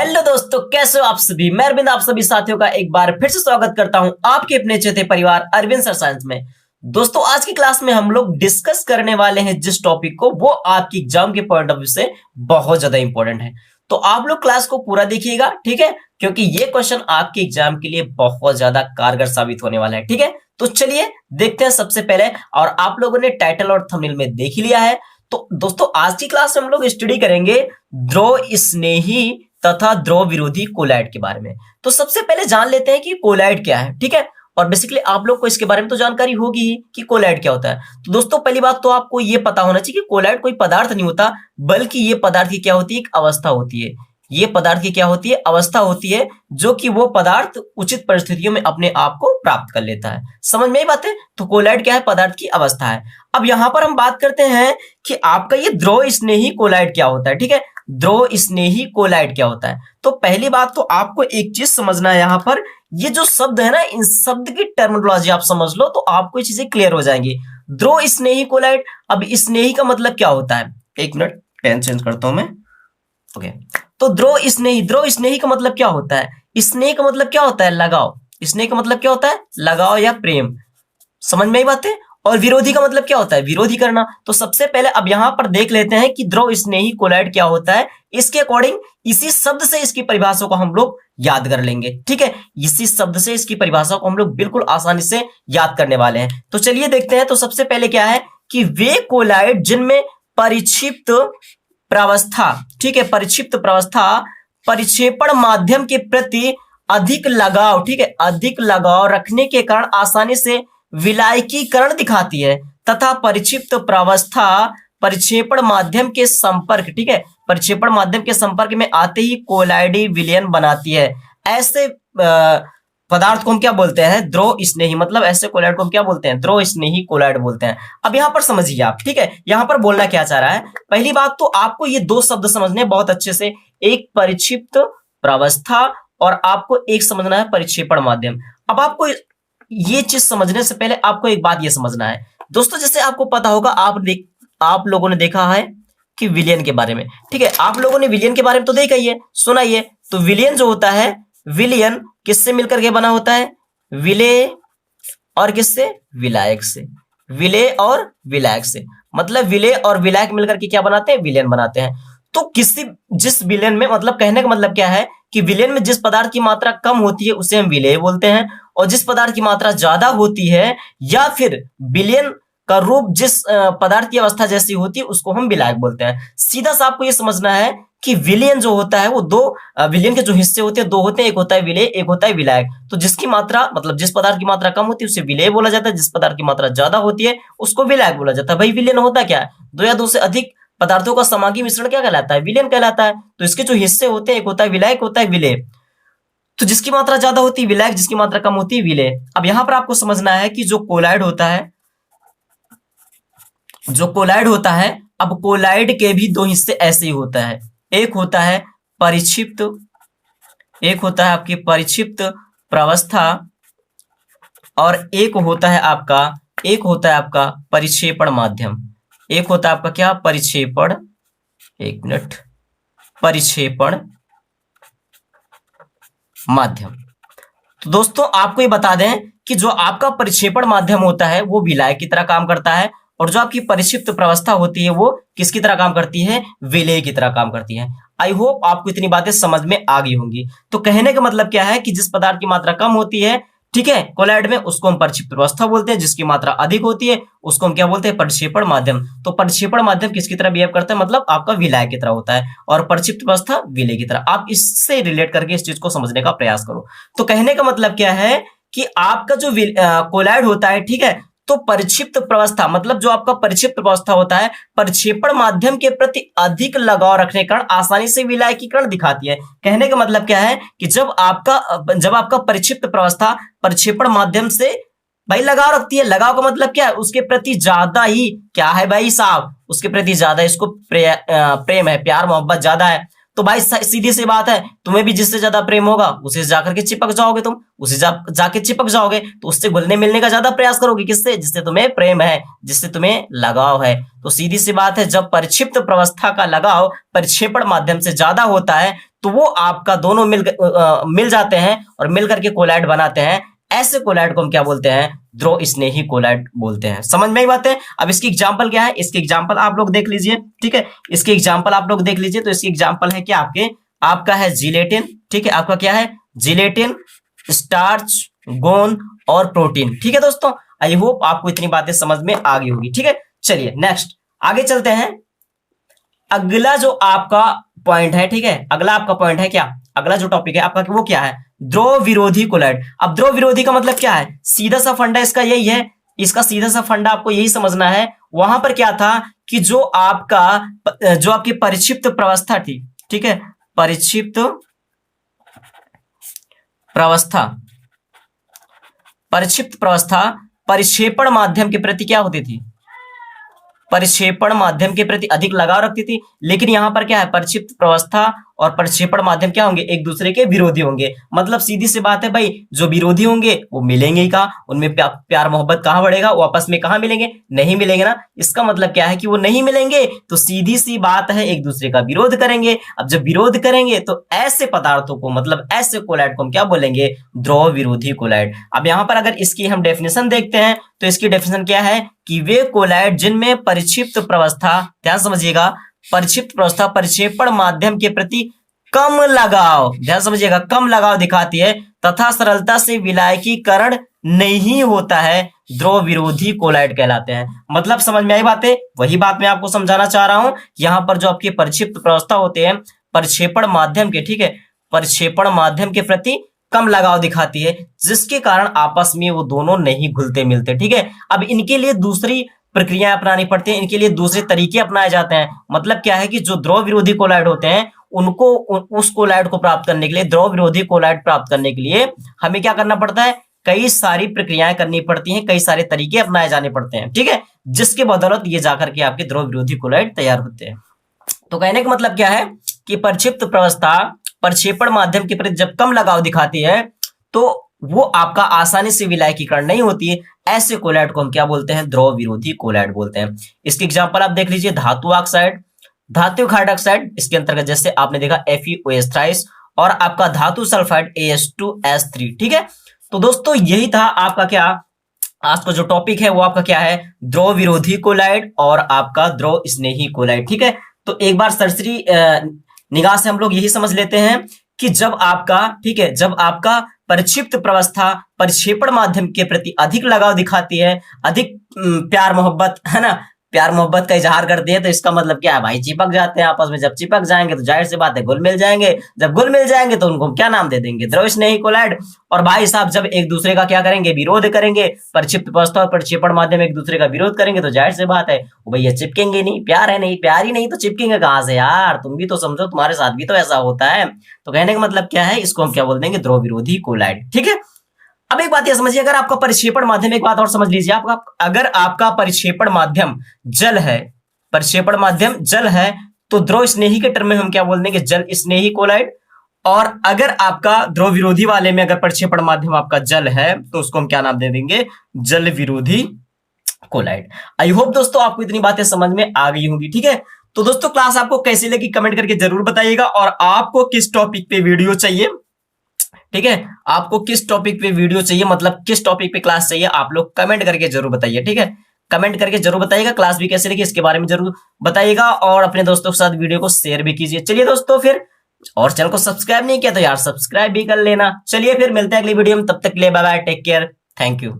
Hello दोस्तों, कैसे हो आप सभी। मैं अरविंद आप सभी साथियों का एक बार फिर से स्वागत करता हूं आपके अपने चौथे परिवार अरविंद सर साइंस में। दोस्तों, आज की क्लास में हम लोग डिस्कस करने वाले हैं जिस टॉपिक को, वो आपकी एग्जाम के पॉइंट ऑफ व्यू से बहुत ज्यादा इंपॉर्टेंट है। तो आप लोग क्लास को पूरा देखिएगा, ठीक है, क्योंकि ये क्वेश्चन आपके एग्जाम के लिए बहुत ज्यादा कारगर साबित होने वाला है। ठीक है, तो चलिए देखते हैं सबसे पहले। और आप लोगों ने टाइटल और थंबनेल में देख लिया है। तो दोस्तों, आज की क्लास में हम लोग स्टडी करेंगे ध्रुव स्नेही तथा ध्रुव विरोधी कोलाइड के बारे में। तो सबसे पहले जान लेते हैं कि कोलाइड क्या है। ठीक है, और बेसिकली आप लोग को इसके बारे में तो जानकारी होगी ही कि कोलाइड क्या होता है। तो दोस्तों, पहली बात तो आपको ये पता होना चाहिए कि कोलाइड कोई पदार्थ नहीं होता, बल्कि ये पदार्थ की क्या होती है, एक अवस्था होती है। ये पदार्थ की क्या होती है, अवस्था होती है, जो कि वो पदार्थ उचित परिस्थितियों में अपने आप को प्राप्त कर लेता है। समझ में आई बात है। तो कोलाइड क्या है, पदार्थ की अवस्था है। अब यहां पर हम बात करते हैं कि आपका ये ध्रुव स्नेही कोलाइड क्या होता है। ठीक है, ध्रुव स्नेही कोलाइड क्या होता है। तो पहली बात तो आपको एक चीज समझना है, यहां पर ये जो शब्द है ना, इन शब्द की टर्मिनोलॉजी आप समझ लो तो आपको ये चीजें क्लियर हो जाएंगी। ध्रुव स्नेही कोलाइड, अब स्नेही का मतलब क्या होता है, एक मिनट पेन चेंज करता हूं मैं। ओके, तो ध्रुव स्नेही का मतलब क्या होता है। स्नेह का मतलब क्या होता है, लगाव। स्नेह का मतलब क्या होता है, लगाव या प्रेम। समझ में आई बात है। और विरोधी का मतलब क्या होता है, विरोधी करना। तो सबसे पहले अब यहां पर देख लेते हैं कि ध्रुव स्नेही कोलाइड क्या होता है। इसके अकॉर्डिंग इसी शब्द से इसकी परिभाषा को हम लोग याद कर लेंगे। ठीक है, इसी शब्द से इसकी परिभाषा को हम लोग बिल्कुल आसानी से याद करने वाले हैं। तो चलिए देखते हैं। तो सबसे पहले क्या है कि वे कोलाइड जिनमें परिक्षिप्त प्रावस्था, ठीक है, परिक्षिप्त प्रावस्था परिक्षेपण माध्यम के प्रति अधिक लगाव, ठीक है, अधिक लगाव रखने के कारण आसानी से विलायकीकरण दिखाती है, तथा परिक्षिप्त प्रावस्था परिक्षेपण माध्यम के संपर्क, ठीक है, परिक्षेपण माध्यम के संपर्क में आते ही कोलाइडी विलयन बनाती है। ऐसे पदार्थ को हम क्या बोलते हैं, ध्रुव स्नेही। मतलब ऐसे कोलाइड को हम क्या बोलते हैं, ध्रुव स्नेही कोलाइड बोलते हैं। अब यहां पर समझिए आप, ठीक है, यहां पर बोलना क्या चाह रहा है। पहली बात तो आपको ये दो शब्द समझने बहुत अच्छे से, एक परिक्षिप्त प्रावस्था और आपको एक समझना है परिक्षेपण माध्यम। अब आपको ये चीज समझने से पहले आपको एक बात ये समझना है दोस्तों, जैसे आपको पता होगा, आप लोगों ने देखा है कि विलयन के बारे में, ठीक है, आप लोगों ने विलयन के बारे में तो देखा ही है, सुना ही है। तो विलयन जो होता है, विलयन किससे मिलकर के बना होता है, विलेय और किससे, विलायक से। विलेय और विलायक से, मतलब विलेय और विलायक मिलकर के क्या बनाते हैं, विलयन बनाते हैं। तो जिस विलयन में, मतलब कहने का मतलब क्या है कि विलयन में जिस पदार्थ की मात्रा कम होती है उसे हम विलेय बोलते हैं, और जिस पदार्थ की मात्रा ज्यादा होती है या फिर विलयन का रूप जिस पदार्थ की अवस्था जैसी होती है उसको हम विलायक बोलते हैं। सीधा सा आपको ये समझना है कि विलयन जो होता है वो दो, विलयन के जो हिस्से होते हैं दो होते हैं, एक होता है विलेय, एक होता है विलायक। तो जिसकी मात्रा, मतलब जिस पदार्थ की मात्रा कम होती है उसे विलेय बोला जाता है, जिस पदार्थ की मात्रा ज्यादा होती है उसको विलायक बोला जाता है। भाई विलयन होता क्या है, दो या दो से अधिक पदार्थों का समांगी मिश्रण क्या कहलाता है, विलयन कहलाता है। तो इसके जो हिस्से होते हैं, एक होता है विलायक, होता है विलेय। तो जिसकी मात्रा ज्यादा होती है विलायक, जिसकी मात्रा कम होती है विलेय। अब यहां पर आपको समझना है कि जो कोलाइड होता है, अब कोलाइड के भी दो हिस्से ऐसे ही होता है। एक होता है परिक्षिप्त, एक होता है आपकी परिक्षिप्त प्रावस्था, और एक होता है आपका परिक्षेपण माध्यम। एक होता है आपका क्या, परिक्षेपण, एक मिनट, परिक्षेपण माध्यम। तो दोस्तों आपको ये बता दें कि जो आपका परिक्षेपण माध्यम होता है वो विलायक की तरह काम करता है, और जो आपकी परिक्षिप्त प्रावस्था होती है वो किसकी तरह काम करती है, विलेय की तरह काम करती है। आई होप आपको इतनी बातें समझ में आ गई होंगी। तो कहने का मतलब क्या है कि जिस पदार्थ की मात्रा कम होती है, ठीक है, कोलाइड में, उसको हम परिक्षिप्त प्रावस्था बोलते हैं। जिसकी मात्रा अधिक होती है उसको हम क्या बोलते हैं, परिक्षेपण माध्यम। तो परिक्षेपण माध्यम किसकी तरह बिहेव करता है, मतलब आपका विलायक की तरह होता है, और परिक्षिप्त प्रावस्था विलेय की तरह। आप इससे रिलेट करके इस चीज को समझने का प्रयास करो। तो कहने का मतलब क्या है कि आपका जो कोलाइड होता है, ठीक है, तो परिक्षिप्त प्रावस्था, मतलब जो आपका परिक्षिप्त प्रावस्था होता है, परिक्षेपण माध्यम के प्रति अधिक लगाव रखने के कारण आसानी से विलायकीकरण दिखाती है। कहने का मतलब क्या है कि जब आपका परिक्षिप्त प्रावस्था परिक्षेपण माध्यम से भाई लगाव रखती है, लगाव का मतलब क्या है, उसके प्रति ज्यादा ही क्या है भाई साहब, उसके प्रति ज्यादा इसको प्रेम है, प्यार मोहब्बत ज्यादा है। तो भाई सीधी सी बात है, तुम्हें भी जिससे ज्यादा प्रेम होगा उसे जाकर के चिपक जाओगे, तुम उसे जाके चिपक जाओगे, तो उससे घुलने मिलने का ज्यादा प्रयास करोगे, किससे, जिससे तुम्हें प्रेम है, जिससे तुम्हें लगाव है। तो सीधी सी बात है, जब परिक्षिप्त प्रावस्था का लगाव परिक्षेपण माध्यम से ज्यादा होता है तो वो आपका दोनों मिल जाते हैं और मिल करके कोलाइड बनाते हैं। ऐसे कोलाइड को हम क्या बोलते हैं? द्रव स्नेही कोलाइड बोलते हैं। समझ में आई बात है? अब इसकी एग्जांपल क्या है? इसकी एग्जांपल आप लोग देख लीजिए, ठीक है। इसकी एग्जांपल आप लोग देख लीजिए। तो इसकी एग्जांपल है क्या आपका है जिलेटिन, ठीक है। आपका क्या है? जिलेटिन, स्टार्च, गोंद और प्रोटीन, ठीक है दोस्तों। आई होप आपको इतनी बातें समझ में आ गई होगी, ठीक है। चलिए नेक्स्ट आगे चलते हैं। अगला जो आपका पॉइंट है, ठीक है, अगला आपका पॉइंट है क्या? अगला जो टॉपिक है आपका वो क्या है? द्रव विरोधी कोलाइड। अब द्रव विरोधी का मतलब क्या है? सीधा सा फंडा इसका यही है। इसका सीधा सा फंडा आपको यही समझना है। वहां पर क्या था कि जो आपकी परिक्षिप्त प्रवस्था थी, ठीक है, परिक्षिप्त प्रवस्था, परिक्षिप्त प्रवस्था परिक्षेपण माध्यम के प्रति क्या होती थी? परिक्षेपण माध्यम के प्रति अधिक लगाव रखती थी। लेकिन यहां पर क्या है? परिक्षिप्त प्रवस्था और प्रक्षेपण माध्यम क्या होंगे? एक दूसरे के विरोधी होंगे। मतलब सीधी सी बात है भाई, जो विरोधी होंगे वो मिलेंगे ही कहां? उनमें प्यार मोहब्बत कहां बढ़ेगा? वो आपस में कहां मिलेंगे? नहीं मिलेंगे ना। इसका मतलब क्या है कि वो नहीं मिलेंगे, तो सीधी सी बात है एक दूसरे का विरोध करेंगे। अब जब विरोध करेंगे तो ऐसे पदार्थों को, मतलब ऐसे कोलाइड को हम क्या बोलेंगे? द्रव विरोधी कोलाइड। अब यहां पर अगर इसकी हम डेफिनेशन देखते हैं तो इसकी डेफिनेशन क्या है कि वे कोलाइड जिनमें परिक्षिप्त प्रवस्था, ध्यान समझिएगा, परिक्षिप्त प्रवस्था परिक्षेपण माध्यम के प्रति कम लगाव, ध्यान समझिएगा, कम लगाव दिखाती है तथा सरलता से विलायकीकरण नहीं होता है, द्रव विरोधी कोलाइड कहलाते हैं। मतलब समझ में आई बातें? वही बात मैं आपको समझाना चाह रहा हूं। यहां पर जो आपके परिक्षिप्त प्रवस्था होते हैं परिक्षेपण माध्यम के, ठीक है, परिक्षेपण माध्यम के प्रति कम लगाव दिखाती है, जिसके कारण आपस में वो दोनों नहीं घुलते मिलते, ठीक है। अब इनके लिए दूसरी प्रक्रियाएं अपनानी पड़ती हैं, इनके लिए दूसरे तरीके अपनाए जाते हैं। मतलब क्या है कि जो द्रव विरोधी कोलाइड होते हैं उनको उस कोलाइड को प्राप्त करने के लिए, द्रव विरोधी कोलाइड प्राप्त करने के लिए हमें क्या करना पड़ता है? कई सारी प्रक्रियाएं करनी पड़ती हैं, कई सारे तरीके अपनाए जाने पड़ते हैं, ठीक है, जिसके बदौलत ये जाकर के आपके द्रव विरोधी कोलाइड तैयार होते हैं। तो कहने का मतलब क्या है कि परिक्षिप्त प्रवस्था प्रक्षेपण माध्यम के प्रति जब कम लगाव दिखाती है तो वो आपका आसानी से विलायकीकरण नहीं होती है। ऐसे कोलाइड को हम क्या बोलते हैं? द्रव विरोधी कोलाइड बोलते हैं। इसकी एग्जांपल आप देख लीजिए, धातु ऑक्साइड, धातु हाइड्रोक्साइड, इसके अंतर्गत जैसे आपने देखा FeOH थ्राइस और आपका धातु सल्फाइड AH2S3, ठीक है। तो दोस्तों यही था आपका क्या आज का जो टॉपिक है वो आपका क्या है? द्रव विरोधी कोलाइड और आपका द्रव स्नेही कोलाइड, ठीक है। तो एक बार सरसरी निगाह से हम लोग यही समझ लेते हैं कि जब आपका, ठीक है, जब आपका परिक्षिप्त प्रवस्था परिक्षेपण माध्यम के प्रति अधिक लगाव दिखाती है, अधिक प्यार मोहब्बत, है ना, प्यार मोहब्बत का इजहार करती है, तो इसका मतलब क्या है भाई? चिपक जाते हैं आपस में। जब चिपक जाएंगे तो जाहिर सी बात है घुल मिल जाएंगे। जब घुल मिल जाएंगे तो उनको क्या नाम दे देंगे? द्रव स्नेही कोलाइड। और भाई साहब जब एक दूसरे का क्या करेंगे? विरोध करेंगे, परिक्षिप्त प्रवस्था और प्रक्षेपण माध्यम एक दूसरे का विरोध करेंगे, तो जाहिर सी बात है वो भैया चिपकेंगे नहीं। प्यार है नहीं, प्यार ही नहीं तो चिपकेंगे कहां से यार? तुम भी तो समझो, तुम्हारे साथ भी तो ऐसा होता है। तो कहने का मतलब क्या है? इसको हम क्या बोल देंगे? द्रव विरोधी कोलाइड, ठीक है। अब एक बात ये समझिए, अगर आपका परिक्षेपण माध्यम, एक बात और समझ लीजिए, आपका अगर आपका परिक्षेपण माध्यम जल है, परिक्षेपण माध्यम जल है, तो द्रव स्नेही के टर्म में हम क्या बोल देंगे? जल स्नेही कोलाइड। और अगर आपका द्रव विरोधी वाले में अगर परिक्षेपण माध्यम आपका जल है तो उसको हम क्या नाम दे देंगे? जल विरोधी कोलाइड। आई होप दोस्तों आपको इतनी बातें समझ में आ गई होंगी, ठीक है। तो दोस्तों क्लास आपको कैसी लगी कमेंट करके जरूर बताइएगा। और आपको किस टॉपिक पे वीडियो चाहिए, ठीक है, आपको किस टॉपिक पे वीडियो चाहिए, मतलब किस टॉपिक पे क्लास चाहिए, आप लोग कमेंट करके जरूर बताइए, ठीक है। कमेंट करके जरूर बताइएगा। क्लास भी कैसे लगी इसके बारे में जरूर बताइएगा और अपने दोस्तों के साथ वीडियो को शेयर भी कीजिए। चलिए दोस्तों फिर, और चैनल को सब्सक्राइब नहीं किया तो यार सब्सक्राइब भी कर लेना। चलिए फिर मिलते हैं अगली वीडियो में, तब तक के लिए bye bye, take care, thank you.